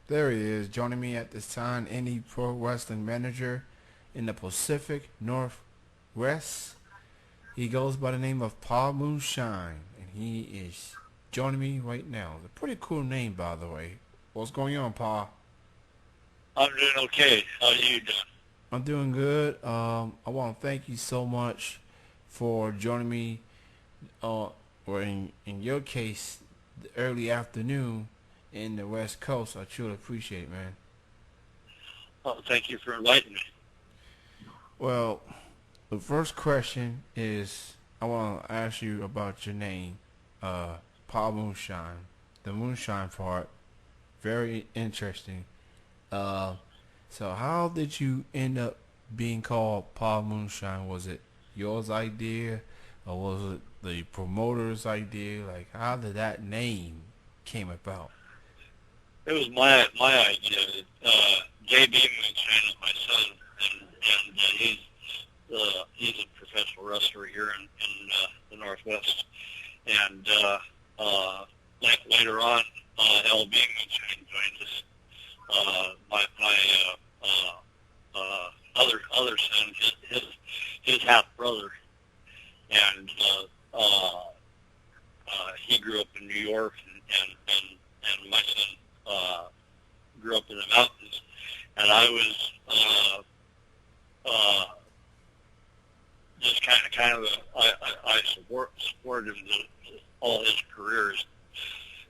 There he is, joining me at this time, indie pro wrestling manager in the Pacific Northwest. He goes by the name of Pa Moonshine, and he is joining me right now. It's a pretty cool name, by the way. What's going on, Pa? I'm doing okay. How are you doing? I'm doing good. I want to thank you so much for joining me, uh, or in your case, the early afternoon in the West Coast. I truly appreciate it, man. Thank you for inviting me. Well, the first question is I want to ask you about your name, Pa Moonshine. The moonshine part, very interesting. Uh, so how did you end up being called Pa Moonshine? Was it yours idea, or was it the promoter's idea? Like, how did that name came about? It was my idea. JB Moonshine is my son, and he's a professional wrestler here in the Northwest. And later on, LB Moonshine joined us. My other son, his half brother, and he grew up in New York, and my son grew up in the mountains, and I was uh, just I supported him all his careers.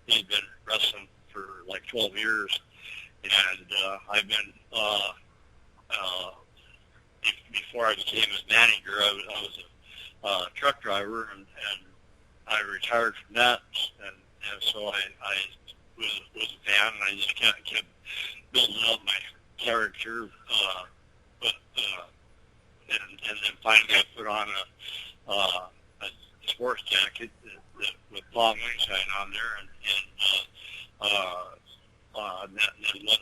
He's been wrestling for like 12 years, and I've been before I became his manager, I was a truck driver, and I retired from that, and so I was a fan, and I just kept building up my character, but and then finally I put on a sports jacket with Pa Moonshine on there, and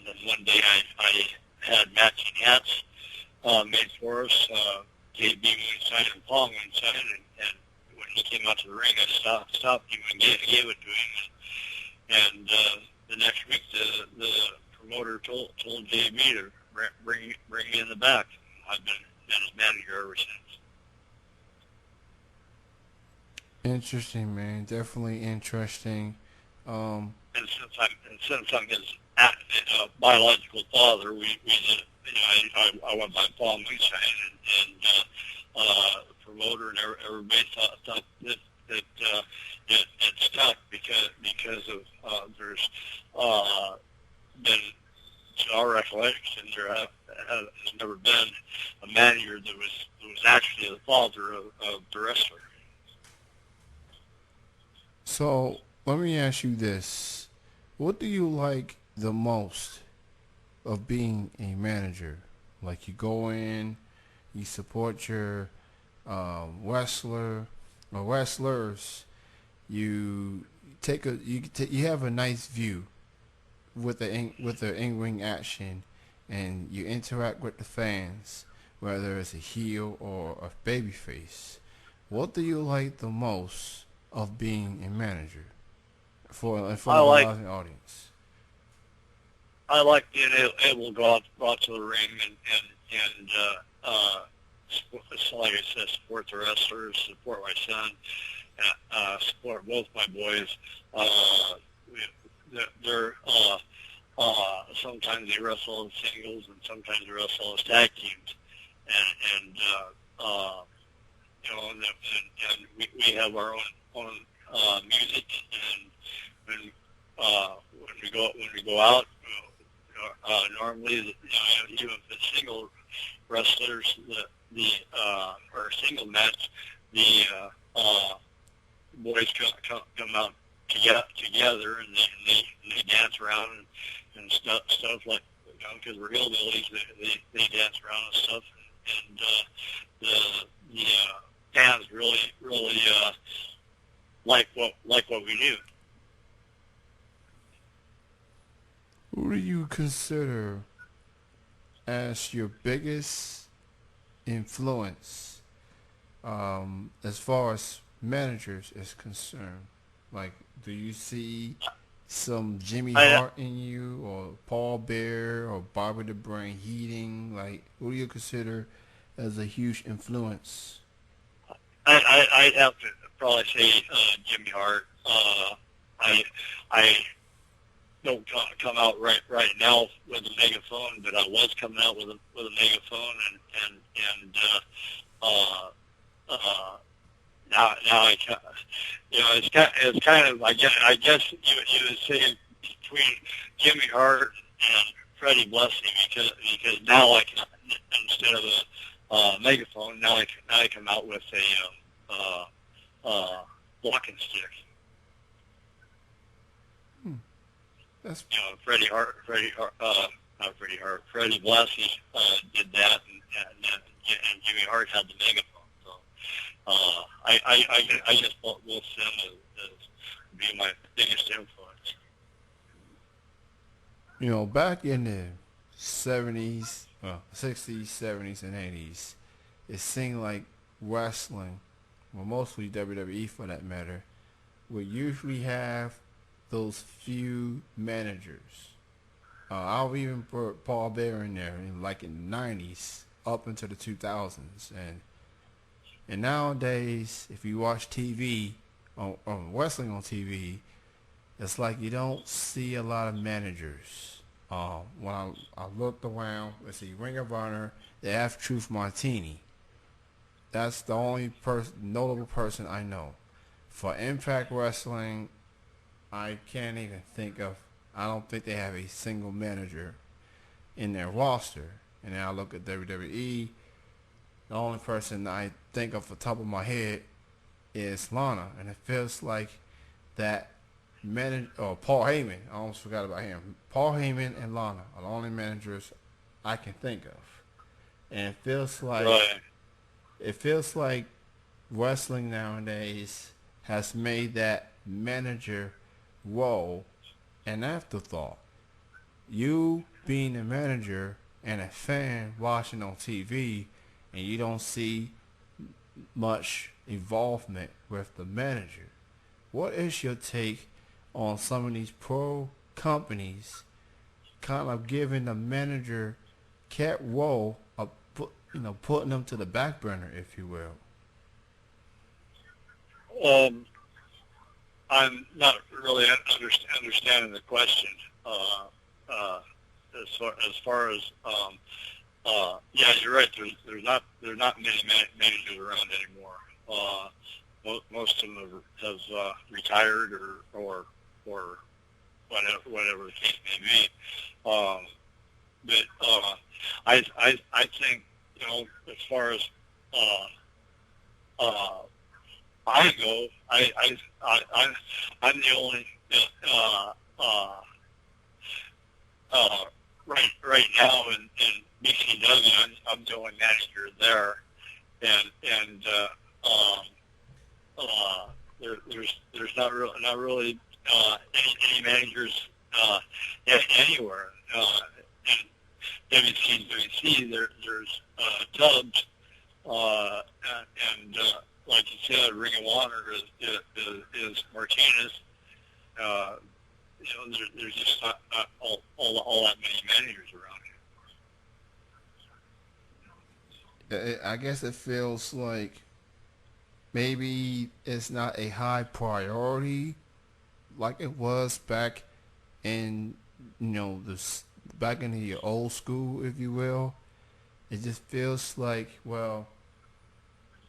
then one day I had matching hats made for us, JB Moonshine and Pa Moonshine, and when he came out to the ring, I stopped him and gave it to him, and the next week the promoter told JB to bring me in the back. I've been his manager ever since. Interesting, man. Definitely interesting. Um, And since I'm his biological father, we I went by Paul Moonshine, and the promoter and everybody thought it stuck because of there's been, to our recollection, has never been a manager that was actually the father of the wrestler. so let me ask you this: what do you like the most of being a manager? Like, you go in, you support your wrestler or wrestlers. You you have a nice view with the in ring action, and you interact with the fans, whether it's a heel or a babyface. What do you like the most of being a manager for in front I of a like live audience? I like being able to go out to the ring and like I said, support the wrestlers, support my son, support both my boys. Uh, they're sometimes they wrestle as singles and sometimes they wrestle as tag teams, and and we have our own music, and when we go out, normally even if it's single wrestlers, the or single match, the boys come out together, and they dance around, and stuff like, because we're hillbillies, they dance around and stuff, and the fans really like what we do. Who do you consider as your biggest influence as far as managers is concerned? Like, do you see some Jimmy I Hart in you, or Paul Bear, or Bobby the Brain Heating? Like, who do you consider as a huge influence? I'd have to probably say Jimmy Hart. I I don't come out right now with a megaphone, but I was coming out with a megaphone, and uh, uh, now it's kind of I guess you would say between Jimmy Hart and Freddie Blessing, because now I can, instead of a megaphone, now I come out with a walking stick. Hmm. That's Not Freddie Hart, Freddie Blassie did that, and Jimmy Hart had the megaphone. So I just thought Will Sim as being my biggest influence. back in the 70s, 60s, 70s, and 80s, it seemed like wrestling, well, mostly WWE for that matter, would usually have those few managers. I'll even put Paul Bear in there, like in the 90s up into the 2000s, and nowadays, if you watch TV, on wrestling on TV, it's like you don't see a lot of managers. When I looked around, let's see, Ring of Honor, they have Truth Martini. That's the only notable person I know. For Impact Wrestling, I can't even think of. I don't think they have a single manager in their roster. And then I look at WWE. The only person I think of the top of my head is Lana, and it feels like that manager. Oh, Paul Heyman. I almost forgot about him. Paul Heyman and Lana are the only managers I can think of, and Right. it feels like wrestling nowadays has made that manager role an afterthought. You being a manager and a fan watching on TV, and you don't see much involvement with the manager. What is your take on some of these pro companies kind of giving the manager cat role of putting them to the back burner, if you will? Um, I'm not really understanding the question. Uh, uh, as far as yeah, you're right. There's not many managers around anymore. Most of them have retired or whatever the case may be. But I think, as far as uh, uh, I go, I'm the only uh, uh, uh, right now in BCW. I'm the only manager there, and there's not really any managers anywhere. In WCWC, there's Tubbs, and like you said, Ring of Honor is Martinez. Uh, there's just not all that many managers around I guess it feels like maybe it's not a high priority like it was back in this back in the old school, if you will. It just feels like, well,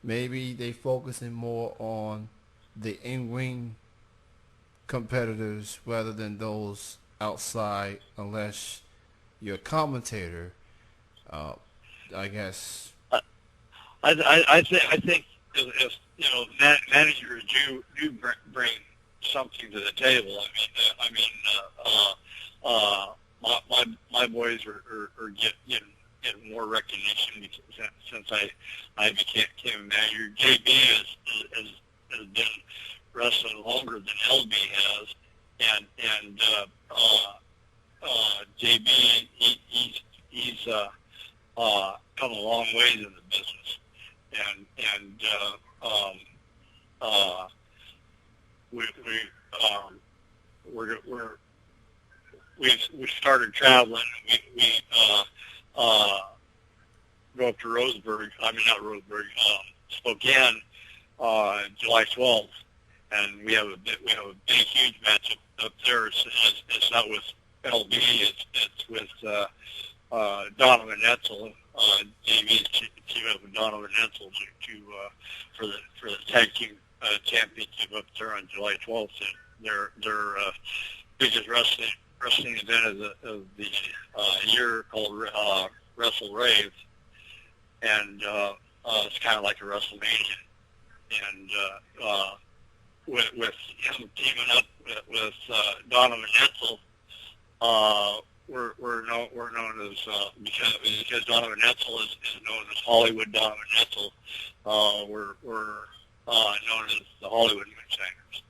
maybe they focusing more on the in-ring competitors rather than those outside, unless you're a commentator. Uh, I guess. here. I think if managers do bring something to the table. My boys are getting more recognition since I became a manager. JB has been wrestling longer than LB has, and JB he's come a long ways in the business, and uh, we we're we started traveling. We uh, go up to Roseburg. I mean, not Roseburg, Spokane, July 12th, and we have a big huge match up there. It's not with LB. It's with Donovan Etzel. JV's team up with Donovan Etzel for the tag team championship up there on July 12th. And their biggest wrestling event of the year called Wrestle Rave, and it's kind of like a WrestleMania. And with him teaming up with Donovan Etzel, we're known as because Donovan Etzel is known as Hollywood Donovan Etzel. We're known as the Hollywood Moonshiners.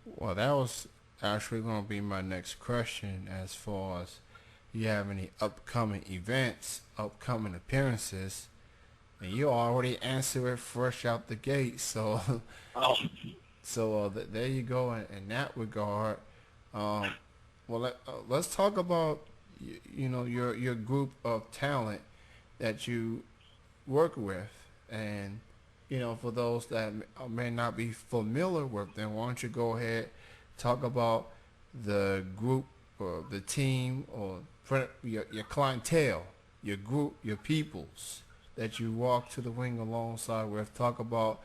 Well, that was actually going to be my next question as far as you have any upcoming events, upcoming appearances, and you already answered it fresh out the gate. So, Oh, there you go in that regard. Um, let's talk about your group of talent that you work with, and for those that may not be familiar with them, why don't you go ahead talk about the group or the team or your clientele, your group, your peoples that you walk to the ring alongside with. Talk about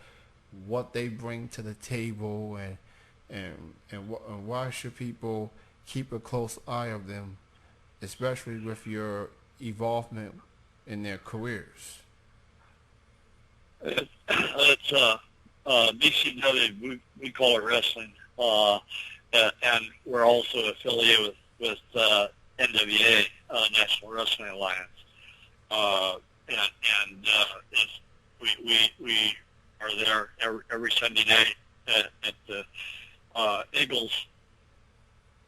what they bring to the table, and why should people keep a close eye of them, especially with your involvement in their careers. it's BCW. We call it wrestling, and we're also affiliated with NWA, National Wrestling Alliance, it's, we are there every Sunday night at the Eagles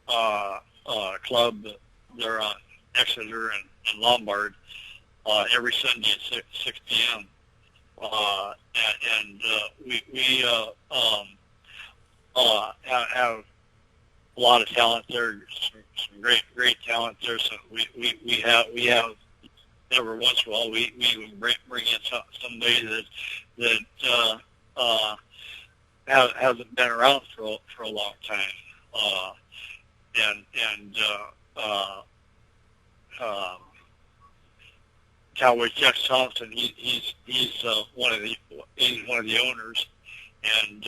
Club. They're on Exeter and Lombard every Sunday at 6 p.m. Have a lot of talent there, some great talent there. So we have every once in a while we bring in somebody that hasn't been around for a long time. Uh, uh, Cowboy Jeff Thompson, he's one of the owners, and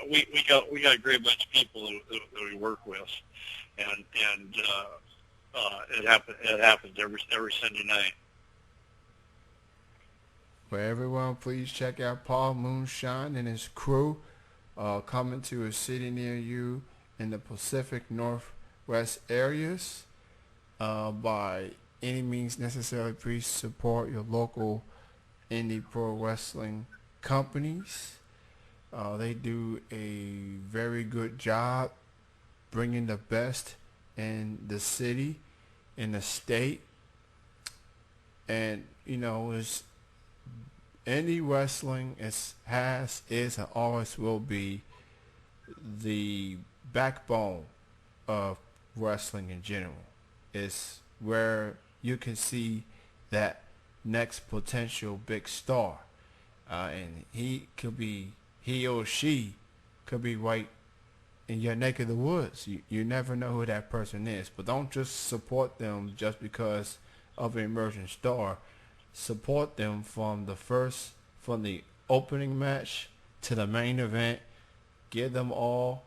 we got a great bunch of people that we work with, and it happens every Sunday night. For everyone, please check out Pa Moonshine and his crew coming to a city near you in the Pacific Northwest areas. By any means necessary, please support your local indie pro wrestling companies. They do a very good job bringing the best in the city, in the state, and it's indie wrestling is and always will be the backbone of wrestling in general. It's where you can see that next potential big star, and he or she could be right in your neck of the woods. You never know who that person is, but don't just support them just because of an emerging star. Support them from the opening match to the main event. Give them all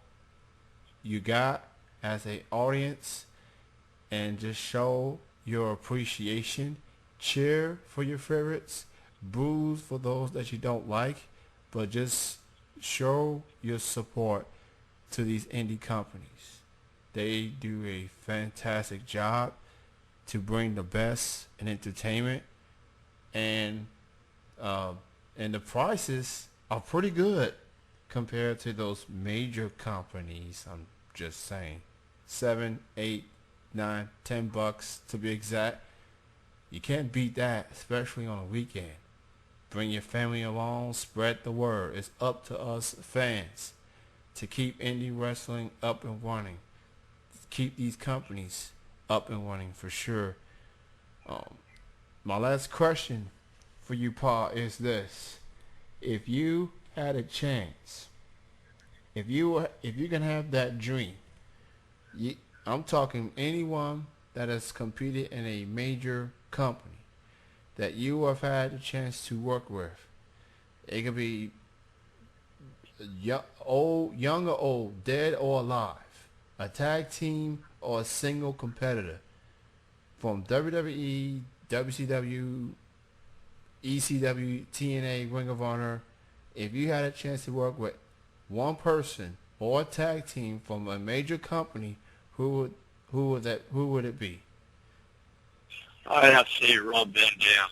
you got as a audience, and just show your appreciation. Cheer for your favorites, boo for those that you don't like, but just show your support to these indie companies. They do a fantastic job to bring the best in entertainment, and the prices are pretty good compared to those major companies. I'm just saying, 7, 8, 9, $10 to be exact. You can't beat that, especially on a weekend. Bring your family along, spread the word. It's up to us fans to keep indie wrestling up and running, keep these companies up and running for sure. Um, my last question for you, Pa, is this: if you had a chance, if you can have that dream, you, I'm talking anyone that has competed in a major company that you have had a chance to work with. It could be young or old, dead or alive, a tag team or a single competitor from WWE, WCW, ECW, TNA, Ring of Honor. If you had a chance to work with one person or a tag team from a major company, who would it be? I'd have to say Rob Van Dam.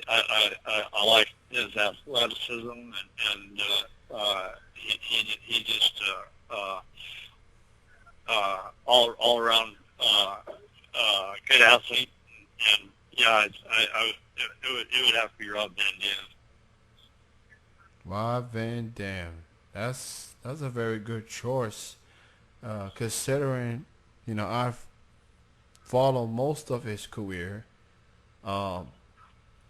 I like his athleticism and he just all around good athlete, and yeah, it would have to be Rob Van Dam. Rob Van Dam. That's a very good choice, considering I've followed most of his career, um,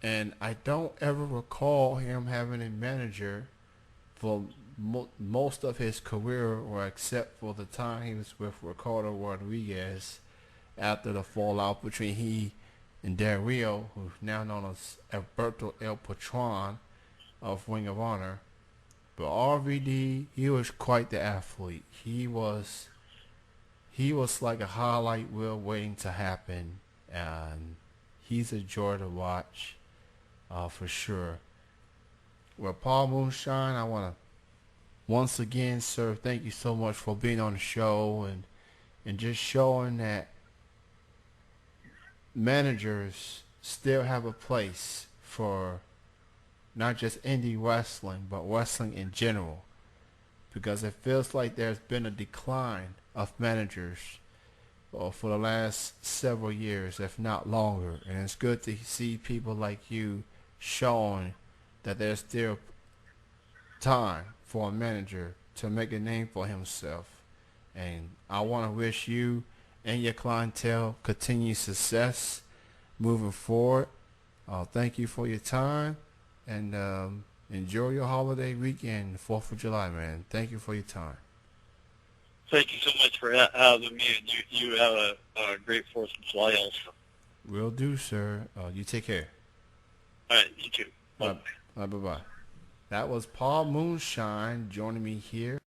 and I don't ever recall him having a manager for most of his career, or except for the time he was with Ricardo Rodriguez after the fallout between he and Del Rio, who's now known as Alberto El Patron of Ring of Honor. But RVD, he was quite the athlete. He was like a highlight reel waiting to happen, and he's a joy to watch, for sure. Well, Pa Moonshine, I want to once again, sir, thank you so much for being on the show and just showing that managers still have a place for not just indie wrestling, but wrestling in general. Because it feels like there's been a decline of managers for the last several years, if not longer. And it's good to see people like you showing that there's still time for a manager to make a name for himself. And I want to wish you and your clientele continued success moving forward. Thank you for your time, and enjoy your holiday weekend, 4th of July, man. Thank you for your time. Thank you so much for having me, and you have a great 4th of July also. Will do, sir. You take care. All right, you too. Bye. Bye-bye. That was Pa Moonshine joining me here.